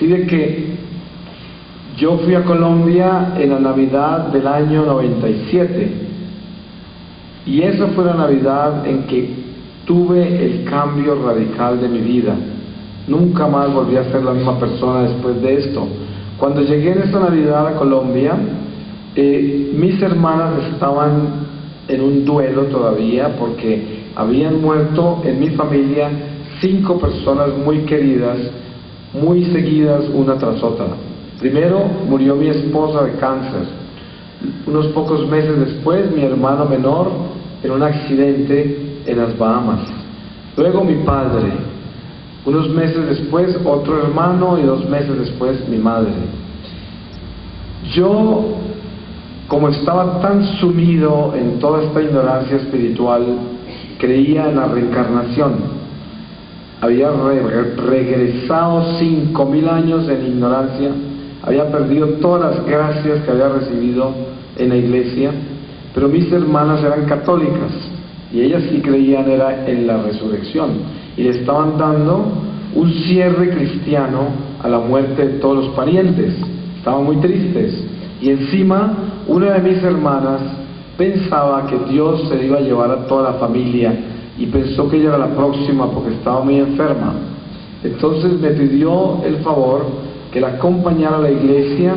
Así de que yo fui a Colombia en la Navidad del año 97, y esa fue la Navidad en que tuve el cambio radical de mi vida. Nunca más volví a ser la misma persona después de esto. Cuando llegué en esta Navidad a Colombia, mis hermanas estaban en un duelo todavía, porque habían muerto en mi familia 5 personas muy queridas, muy seguidas una tras otra. Primero murió mi esposa de cáncer. Unos pocos meses después, mi hermano menor en un accidente en las Bahamas. Luego mi padre. Unos meses después otro hermano, y 2 meses después mi madre. Yo, como estaba tan sumido en toda esta ignorancia espiritual, creía en la reencarnación. Había regresado 5.000 años en ignorancia, había perdido todas las gracias que había recibido en la iglesia, pero mis hermanas eran católicas y ellas sí creían en la resurrección, y le estaban dando un cierre cristiano a la muerte de todos los parientes. Estaban muy tristes, y encima una de mis hermanas pensaba que Dios se iba a llevar a toda la familia, y pensó que ella era la próxima porque estaba muy enferma. Entonces me pidió el favor que la acompañara a la iglesia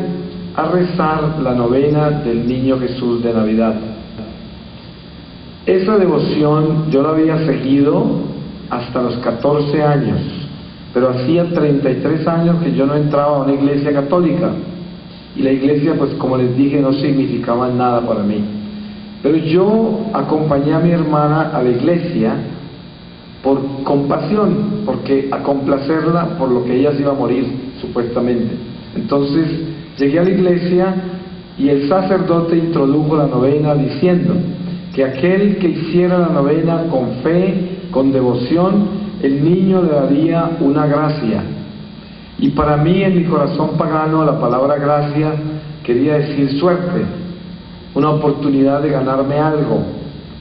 a rezar la novena del Niño Jesús de Navidad. Esa devoción yo la había seguido hasta los 14 años, pero hacía 33 años que yo no entraba a una iglesia católica, y la iglesia, pues como les dije, no significaba nada para mí. Pero yo acompañé a mi hermana a la iglesia por compasión, porque a complacerla por lo que ella se iba a morir, supuestamente. Entonces llegué a la iglesia y el sacerdote introdujo la novena diciendo que aquel que hiciera la novena con fe, con devoción, el niño le daría una gracia. Y para mí, en mi corazón pagano, la palabra gracia quería decir suerte, una oportunidad de ganarme algo.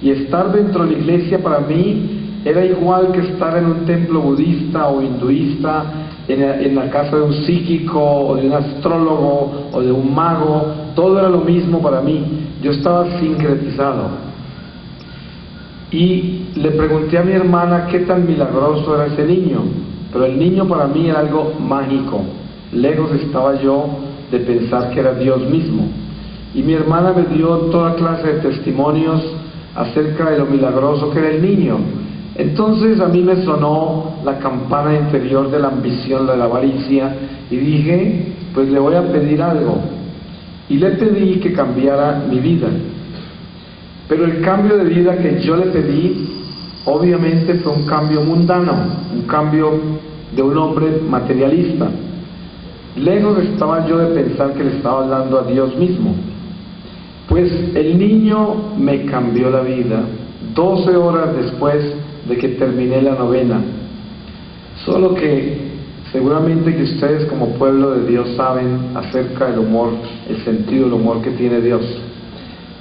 Y estar dentro de la iglesia para mí era igual que estar en un templo budista o hinduista, en la casa de un psíquico o de un astrólogo o de un mago. Todo era lo mismo para mí. Yo estaba sincretizado. Y le pregunté a mi hermana qué tan milagroso era ese niño, pero el niño para mí era algo mágico. Lejos estaba yo de pensar que era Dios mismo. Y mi hermana me dio toda clase de testimonios acerca de lo milagroso que era el niño. Entonces a mí me sonó la campana interior de la ambición, de la avaricia, y dije, pues le voy a pedir algo. Y le pedí que cambiara mi vida. Pero el cambio de vida que yo le pedí, obviamente fue un cambio mundano, un cambio de un hombre materialista. Lejos estaba yo de pensar que le estaba hablando a Dios mismo. Pues el niño me cambió la vida 12 horas después de que terminé la novena. Solo que seguramente que ustedes como pueblo de Dios saben acerca del humor, el sentido del humor que tiene Dios.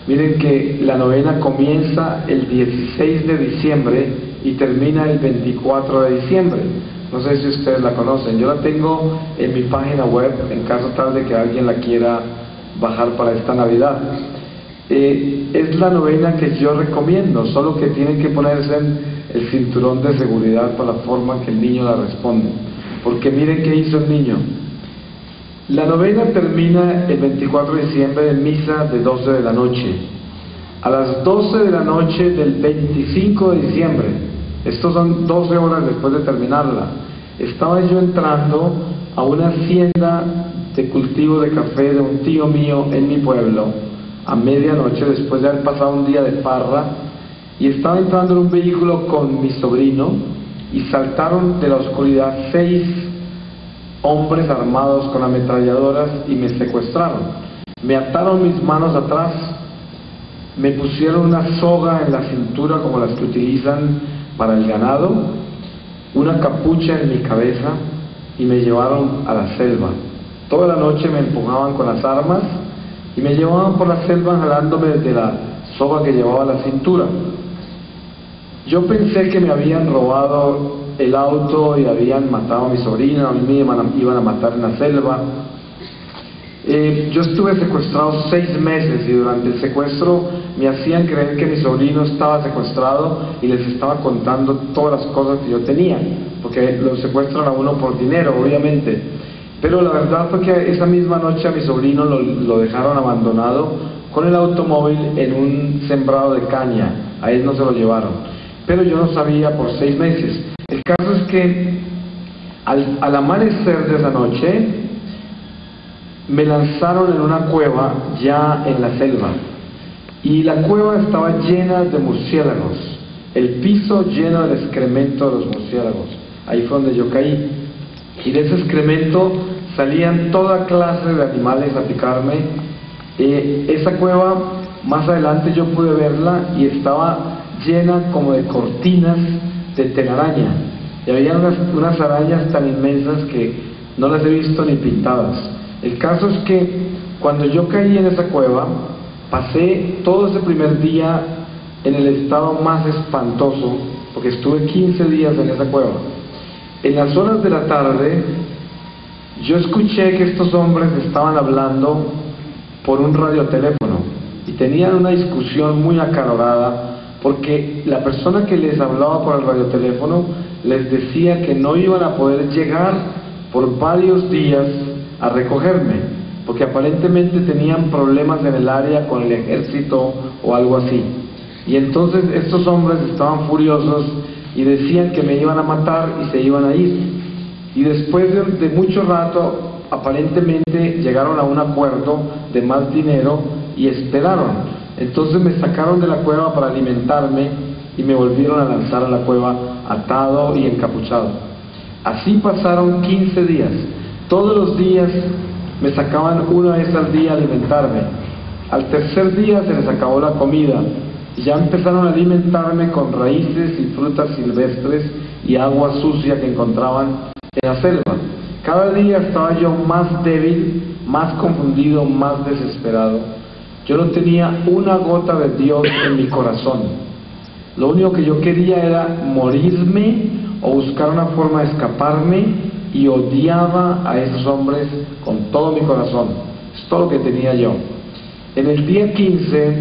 Miren que la novena comienza el 16 de diciembre y termina el 24 de diciembre. No sé si ustedes la conocen, yo la tengo en mi página web en caso tal de que alguien la quiera bajar para esta Navidad. Es la novena que yo recomiendo, solo que tienen que ponerse el cinturón de seguridad por la forma que el niño la responde. Porque miren qué hizo el niño. La novena termina el 24 de diciembre en misa de 12 de la noche. A las 12 de la noche del 25 de diciembre, estos son 12 horas después de terminarla, estaba yo entrando a una hacienda de cultivo de café de un tío mío en mi pueblo, a medianoche, después de haber pasado un día de farra, y estaba entrando en un vehículo con mi sobrino, y saltaron de la oscuridad 6 hombres armados con ametralladoras y me secuestraron. Me ataron mis manos atrás, me pusieron una soga en la cintura como las que utilizan para el ganado, una capucha en mi cabeza, y me llevaron a la selva. Toda la noche me empujaban con las armas y me llevaban por la selva jalándome desde la soga que llevaba a la cintura. Yo pensé que me habían robado el auto y habían matado a mi sobrino, a mí me iban a matar en la selva. Yo estuve secuestrado 6 meses y durante el secuestro me hacían creer que mi sobrino estaba secuestrado y les estaba contando todas las cosas que yo tenía, porque lo secuestran a uno por dinero, obviamente. Pero la verdad fue que esa misma noche a mi sobrino lo dejaron abandonado con el automóvil en un sembrado de caña. A él no se lo llevaron, pero yo no sabía por 6 meses. El caso es que al amanecer de esa noche me lanzaron en una cueva ya en la selva, y la cueva estaba llena de murciélagos, el piso lleno del excremento de los murciélagos. Ahí fue donde yo caí, y de ese excremento salían toda clase de animales a picarme. Esa cueva, más adelante yo pude verla y estaba llena como de cortinas de telaraña, y había unas arañas tan inmensas que no las he visto ni pintadas. El caso es que cuando yo caí en esa cueva, pasé todo ese primer día en el estado más espantoso, porque estuve 15 días en esa cueva. En las horas de la tarde, yo escuché que estos hombres estaban hablando por un radioteléfono y tenían una discusión muy acalorada, porque la persona que les hablaba por el radioteléfono les decía que no iban a poder llegar por varios días a recogerme, porque aparentemente tenían problemas en el área con el ejército o algo así. Y entonces estos hombres estaban furiosos y decían que me iban a matar y se iban a ir. Y después de mucho rato, aparentemente llegaron a un acuerdo de más dinero y esperaron. Entonces me sacaron de la cueva para alimentarme y me volvieron a lanzar a la cueva atado y encapuchado. Así pasaron 15 días. Todos los días me sacaban una vez al día a alimentarme. Al tercer día se les acabó la comida y ya empezaron a alimentarme con raíces y frutas silvestres y agua sucia que encontraban en la selva. Cada día estaba yo más débil, más confundido, más desesperado. Yo no tenía una gota de Dios en mi corazón. Lo único que yo quería era morirme o buscar una forma de escaparme, y odiaba a esos hombres con todo mi corazón. Es todo lo que tenía yo. En el día 15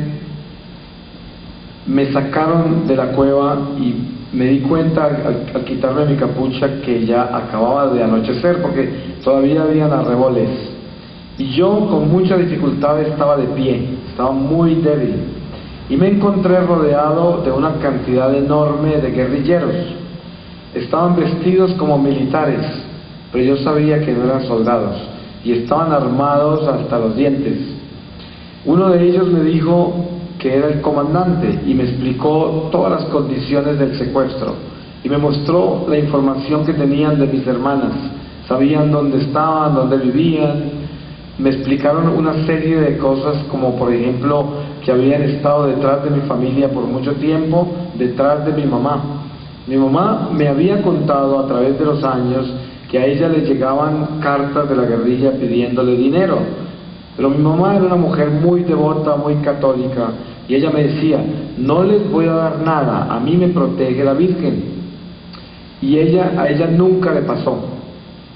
me sacaron de la cueva y me di cuenta al quitarme mi capucha que ya acababa de anochecer, porque todavía habían arreboles. Y yo con mucha dificultad estaba de pie, estaba muy débil. Y me encontré rodeado de una cantidad enorme de guerrilleros. Estaban vestidos como militares, pero yo sabía que no eran soldados, y estaban armados hasta los dientes. Uno de ellos me dijo que era el comandante y me explicó todas las condiciones del secuestro y me mostró la información que tenían de mis hermanas. Sabían dónde estaban, dónde vivían. Me explicaron una serie de cosas, como por ejemplo que habían estado detrás de mi familia por mucho tiempo, detrás de mi mamá. Mi mamá me había contado a través de los años que a ella le llegaban cartas de la guerrilla pidiéndole dinero, pero mi mamá era una mujer muy devota, muy católica, y ella me decía: no les voy a dar nada, a mí me protege la Virgen. Y a ella nunca le pasó,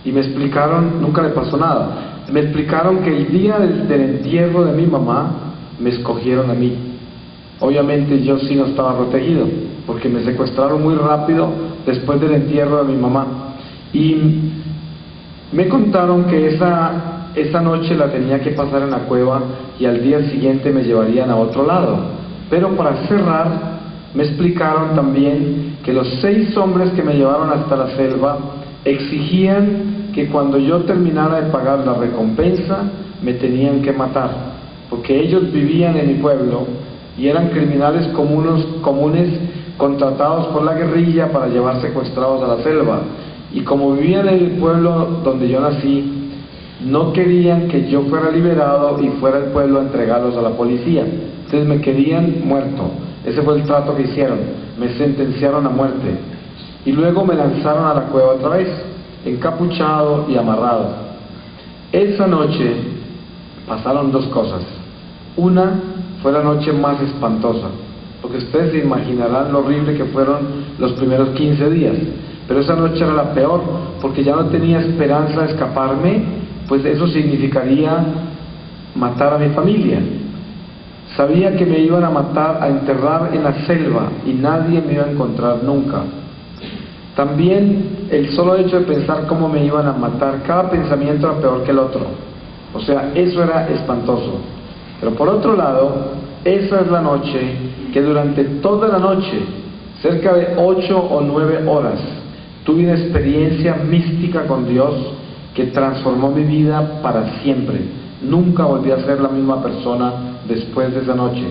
y me explicaron, nunca le pasó nada. Me explicaron que el día del entierro de mi mamá me escogieron a mí. Obviamente yo sí no estaba protegido, porque me secuestraron muy rápido después del entierro de mi mamá. Y me contaron que esa noche la tenía que pasar en la cueva y al día siguiente me llevarían a otro lado. Pero para cerrar, me explicaron también que los 6 hombres que me llevaron hasta la selva exigían que cuando yo terminara de pagar la recompensa, me tenían que matar, porque ellos vivían en mi pueblo y eran criminales comunes contratados por la guerrilla para llevar secuestrados a la selva. Y como vivían en el pueblo donde yo nací, no querían que yo fuera liberado y fuera al pueblo a entregarlos a la policía. Entonces me querían muerto. Ese fue el trato que hicieron. Me sentenciaron a muerte. Y luego me lanzaron a la cueva otra vez, encapuchado y amarrado. Esa noche pasaron 2 cosas. Una fue la noche más espantosa, porque ustedes se imaginarán lo horrible que fueron los primeros 15 días. pero esa noche era la peor, porque ya no tenía esperanza de escaparme, pues eso significaría matar a mi familia. Sabía que me iban a matar, a enterrar en la selva, y nadie me iba a encontrar nunca. También el solo hecho de pensar cómo me iban a matar, cada pensamiento era peor que el otro. O sea, eso era espantoso. Pero por otro lado, esa es la noche que durante toda la noche, cerca de 8 o 9 horas, tuve una experiencia mística con Dios que transformó mi vida para siempre. Nunca volví a ser la misma persona después de esa noche.